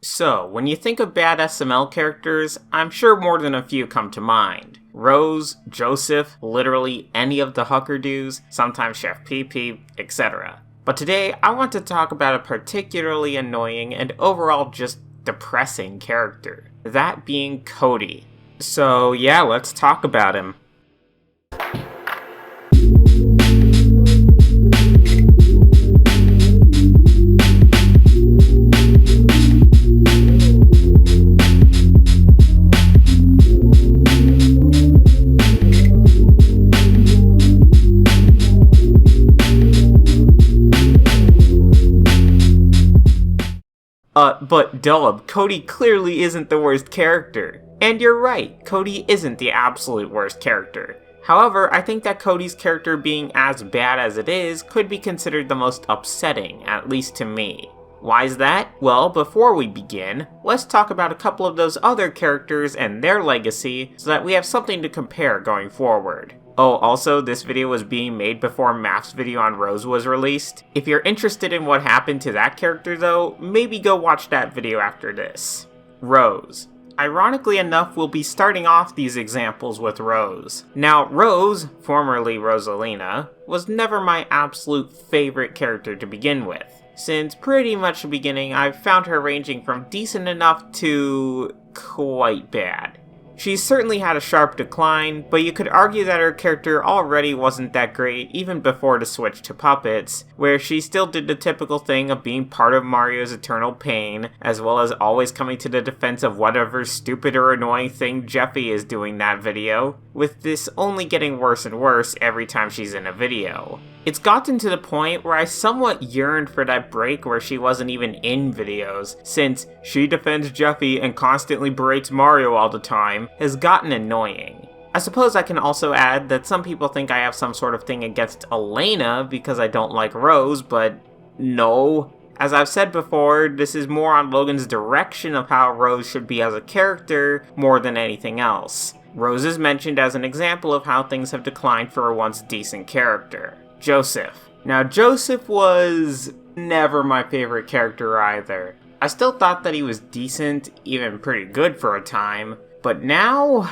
So, when you think of bad SML characters, I'm sure more than a few come to mind. Rose, Joseph, literally any of the dabhdudes, sometimes Chef PP, etc. But today, I want to talk about a particularly annoying and overall just depressing character. That being Cody. So yeah, let's talk about him. But Dub, Cody clearly isn't the worst character. And you're right, Cody isn't the absolute worst character. However, I think that Cody's character being as bad as it is could be considered the most upsetting, at least to me. Why is that? Well, before we begin, let's talk about a couple of those other characters and their legacy so that we have something to compare going forward. Oh, also, this video was being made before Math's video on Rose was released. If you're interested in what happened to that character though, maybe go watch that video after this. Rose. Ironically enough, we'll be starting off these examples with Rose. Now, Rose, formerly Rosalina, was never my absolute favorite character to begin with. Since pretty much the beginning, I've found her ranging from decent enough to quite bad. She's certainly had a sharp decline, but you could argue that her character already wasn't that great even before the switch to puppets, where she still did the typical thing of being part of Mario's eternal pain, as well as always coming to the defense of whatever stupid or annoying thing Jeffy is doing that video, with this only getting worse and worse every time she's in a video. It's gotten to the point where I somewhat yearned for that break where she wasn't even in videos, since she defends Jeffy and constantly berates Mario all the time has gotten annoying. I suppose I can also add that some people think I have some sort of thing against Elena because I don't like Rose, but no. As I've said before, this is more on Logan's direction of how Rose should be as a character more than anything else. Rose is mentioned as an example of how things have declined for a once decent character. Joseph. Now, Joseph was never my favorite character either. I still thought that he was decent, even pretty good for a time, but now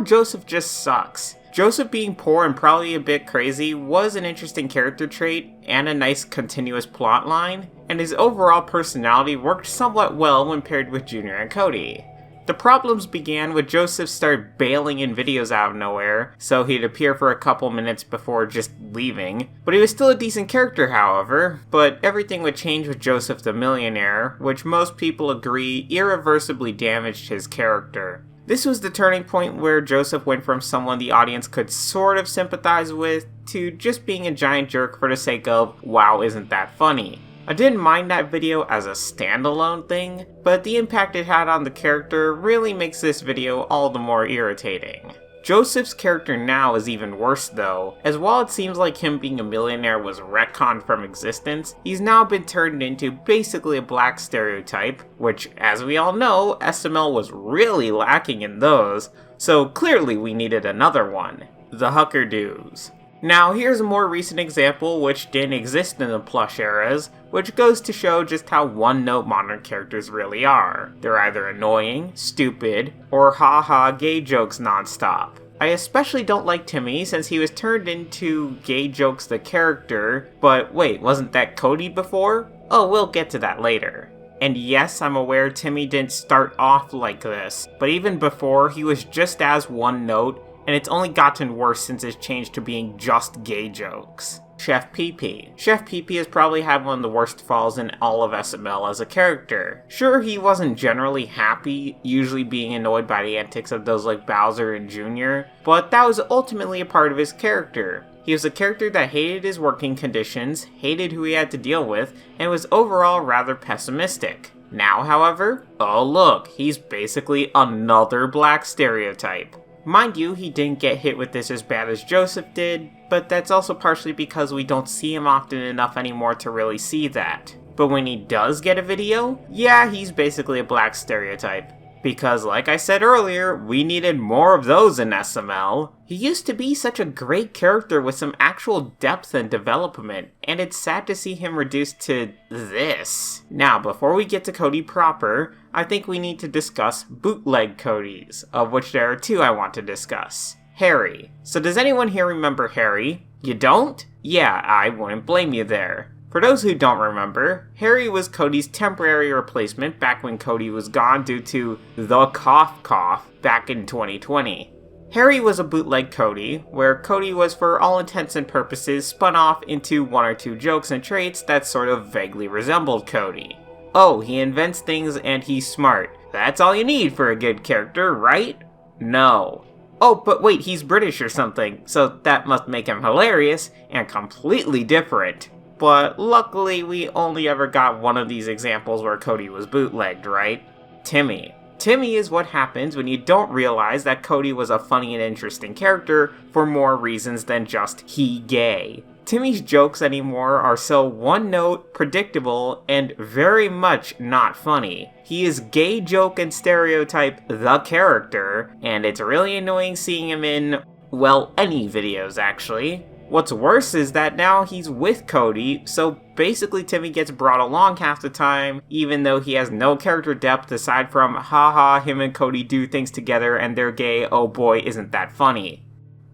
Joseph just sucks. Joseph being poor and probably a bit crazy was an interesting character trait and a nice continuous plot line, and his overall personality worked somewhat well when paired with Junior and Cody. The problems began when Joseph started bailing in videos out of nowhere, so he'd appear for a couple minutes before just leaving. But he was still a decent character, however, but everything would change with Joseph the Millionaire, which most people agree irreversibly damaged his character. This was the turning point where Joseph went from someone the audience could sort of sympathize with to just being a giant jerk for the sake of, wow, isn't that funny? I didn't mind that video as a standalone thing, but the impact it had on the character really makes this video all the more irritating. Joseph's character now is even worse though, as while it seems like him being a millionaire was retconned from existence, he's now been turned into basically a black stereotype, which, as we all know, SML was really lacking in those, so clearly we needed another one. The dabhdudes. Now, here's a more recent example which didn't exist in the plush eras, which goes to show just how one-note modern characters really are. They're either annoying, stupid, or haha gay jokes nonstop. I especially don't like Timmy since he was turned into Gay Jokes the character, but wait, wasn't that Cody before? Oh, we'll get to that later. And yes, I'm aware Timmy didn't start off like this, but even before, he was just as one-note, and it's only gotten worse since it's changed to being just gay jokes. Chef PP. Chef PP has probably had one of the worst falls in all of SML as a character. Sure, he wasn't generally happy, usually being annoyed by the antics of those like Bowser and Junior, but that was ultimately a part of his character. He was a character that hated his working conditions, hated who he had to deal with, and was overall rather pessimistic. Now, however, oh look, he's basically another black stereotype. Mind you, he didn't get hit with this as bad as Joseph did, but that's also partially because we don't see him often enough anymore to really see that. But when he does get a video, yeah, he's basically a black stereotype. Because like I said earlier, we needed more of those in SML. He used to be such a great character with some actual depth and development, and it's sad to see him reduced to this. Now, before we get to Cody proper, I think we need to discuss bootleg Codys, of which there are two I want to discuss. Harry. So does anyone here remember Harry? You don't? Yeah, I wouldn't blame you there. For those who don't remember, Harry was Cody's temporary replacement back when Cody was gone due to the cough back in 2020. Harry was a bootleg Cody, where Cody was for all intents and purposes spun off into one or two jokes and traits that sort of vaguely resembled Cody. Oh, he invents things and he's smart. That's all you need for a good character, right? No. Oh, but wait, he's British or something, so that must make him hilarious and completely different. But luckily, we only ever got one of these examples where Cody was bootlegged, right? Timmy. Timmy is what happens when you don't realize that Cody was a funny and interesting character for more reasons than just he gay. Timmy's jokes anymore are so one-note, predictable, and very much not funny. He is gay joke and stereotype the character, and it's really annoying seeing him in, well, any videos actually. What's worse is that now he's with Cody, so basically Timmy gets brought along half the time, even though he has no character depth aside from, haha, him and Cody do things together and they're gay, oh boy, isn't that funny.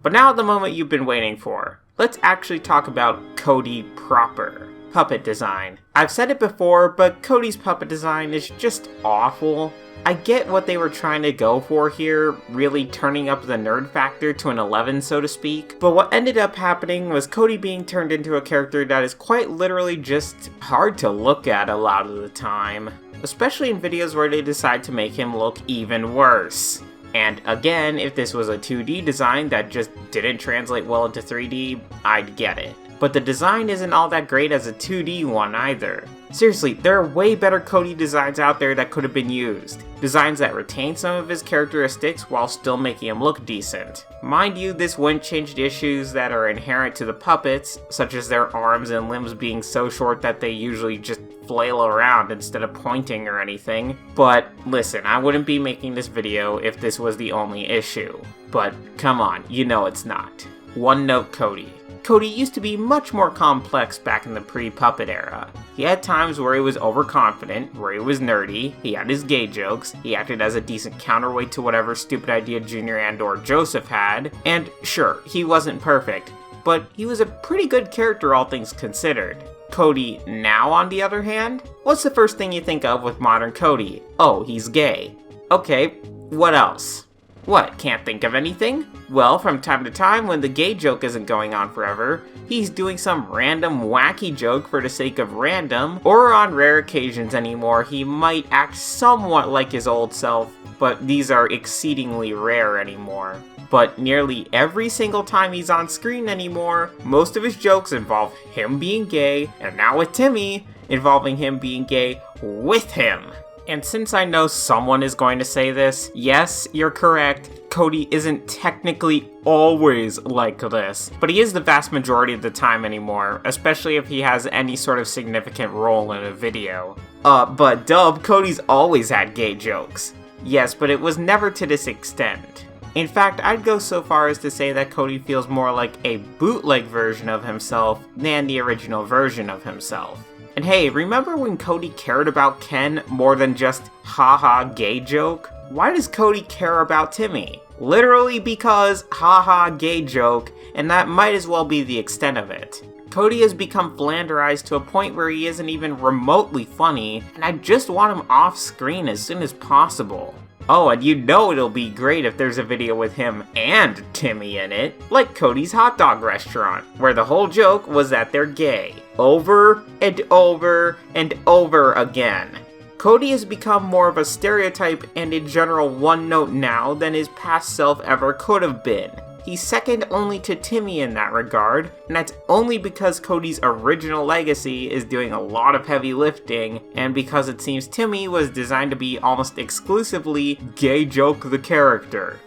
But now the moment you've been waiting for. Let's actually talk about Cody proper. Puppet design. I've said it before, but Cody's puppet design is just awful. I get what they were trying to go for here, really turning up the nerd factor to an 11, so to speak, but what ended up happening was Cody being turned into a character that is quite literally just hard to look at a lot of the time, especially in videos where they decide to make him look even worse. And again, if this was a 2D design that just didn't translate well into 3D, I'd get it. But the design isn't all that great as a 2D one either. Seriously, there are way better Cody designs out there that could have been used. Designs that retain some of his characteristics while still making him look decent. Mind you, this wouldn't change the issues that are inherent to the puppets, such as their arms and limbs being so short that they usually just flail around instead of pointing or anything. But listen, I wouldn't be making this video if this was the only issue. But come on, you know it's not. One note Cody. Cody used to be much more complex back in the pre-puppet era. He had times where he was overconfident, where he was nerdy, he had his gay jokes, he acted as a decent counterweight to whatever stupid idea Junior and or Joseph had, and sure, he wasn't perfect, but he was a pretty good character all things considered. Cody now, on the other hand? What's the first thing you think of with modern Cody? Oh, he's gay. Okay, what else? What, can't think of anything? Well, from time to time, when the gay joke isn't going on forever, he's doing some random wacky joke for the sake of random, or on rare occasions anymore, he might act somewhat like his old self, but these are exceedingly rare anymore. But nearly every single time he's on screen anymore, most of his jokes involve him being gay, and now with Timmy, involving him being gay with him. And since I know someone is going to say this, yes, you're correct, Cody isn't technically always like this, but he is the vast majority of the time anymore, especially if he has any sort of significant role in a video. But dub, Cody's always had gay jokes. Yes, but it was never to this extent. In fact, I'd go so far as to say that Cody feels more like a bootleg version of himself than the original version of himself. And hey, remember when Cody cared about Ken more than just haha gay joke? Why does Cody care about Timmy? Literally because haha gay joke, and that might as well be the extent of it. Cody has become flanderized to a point where he isn't even remotely funny, and I just want him off screen as soon as possible. Oh, and you know it'll be great if there's a video with him and Timmy in it, like Cody's hot dog restaurant, where the whole joke was that they're gay. Over and over and over again. Cody has become more of a stereotype and in general one note now than his past self ever could have been. He's second only to Timmy in that regard, and that's only because Cody's original legacy is doing a lot of heavy lifting, and because it seems Timmy was designed to be almost exclusively gay joke the character.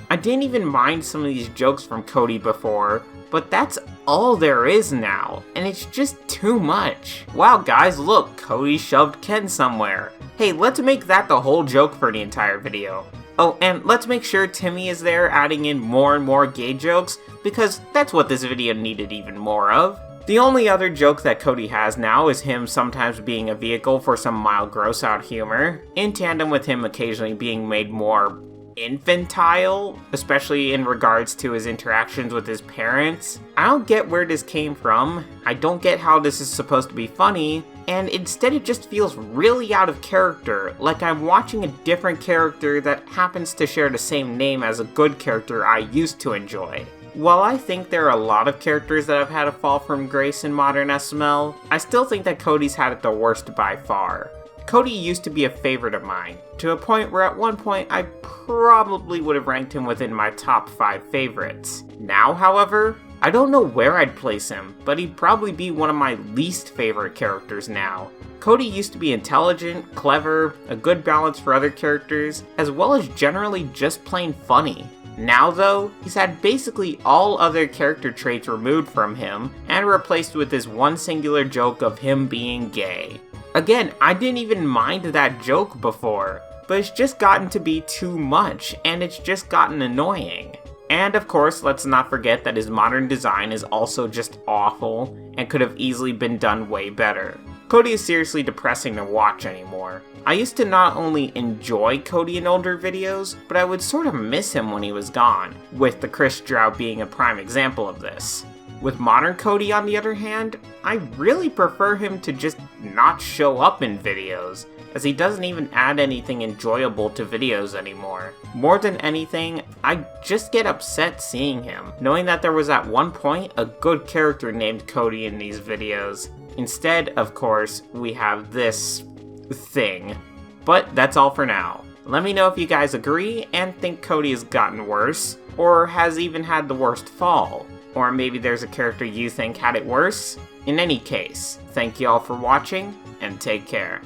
I didn't even mind some of these jokes from Cody before, but that's all there is now, and it's just too much. Wow guys, look, Cody shoved Ken somewhere. Hey, let's make that the whole joke for the entire video. Oh, and let's make sure Timmy is there adding in more and more gay jokes, because that's what this video needed even more of. The only other joke that Cody has now is him sometimes being a vehicle for some mild gross-out humor, in tandem with him occasionally being made more infantile, especially in regards to his interactions with his parents. I don't get where this came from, I don't get how this is supposed to be funny, and instead it just feels really out of character, like I'm watching a different character that happens to share the same name as a good character I used to enjoy. While I think there are a lot of characters that have had a fall from grace in modern SML, I still think that Cody's had it the worst by far. Cody used to be a favorite of mine, to a point where at one point I probably would have ranked him within my top 5 favorites. Now, however, I don't know where I'd place him, but he'd probably be one of my least favorite characters now. Cody used to be intelligent, clever, a good balance for other characters, as well as generally just plain funny. Now though, he's had basically all other character traits removed from him and replaced with this one singular joke of him being gay. Again, I didn't even mind that joke before, but it's just gotten to be too much, and it's just gotten annoying. And of course, let's not forget that his modern design is also just awful, and could have easily been done way better. Cody is seriously depressing to watch anymore. I used to not only enjoy Cody in older videos, but I would sort of miss him when he was gone, with the Chris drought being a prime example of this. With modern Cody on the other hand, I really prefer him to just not show up in videos, as he doesn't even add anything enjoyable to videos anymore. More than anything, I just get upset seeing him, knowing that there was at one point a good character named Cody in these videos. Instead, of course, we have this thing. But that's all for now. Let me know if you guys agree and think Cody has gotten worse, or has even had the worst fall. Or maybe there's a character you think had it worse. In any case, thank you all for watching, and take care.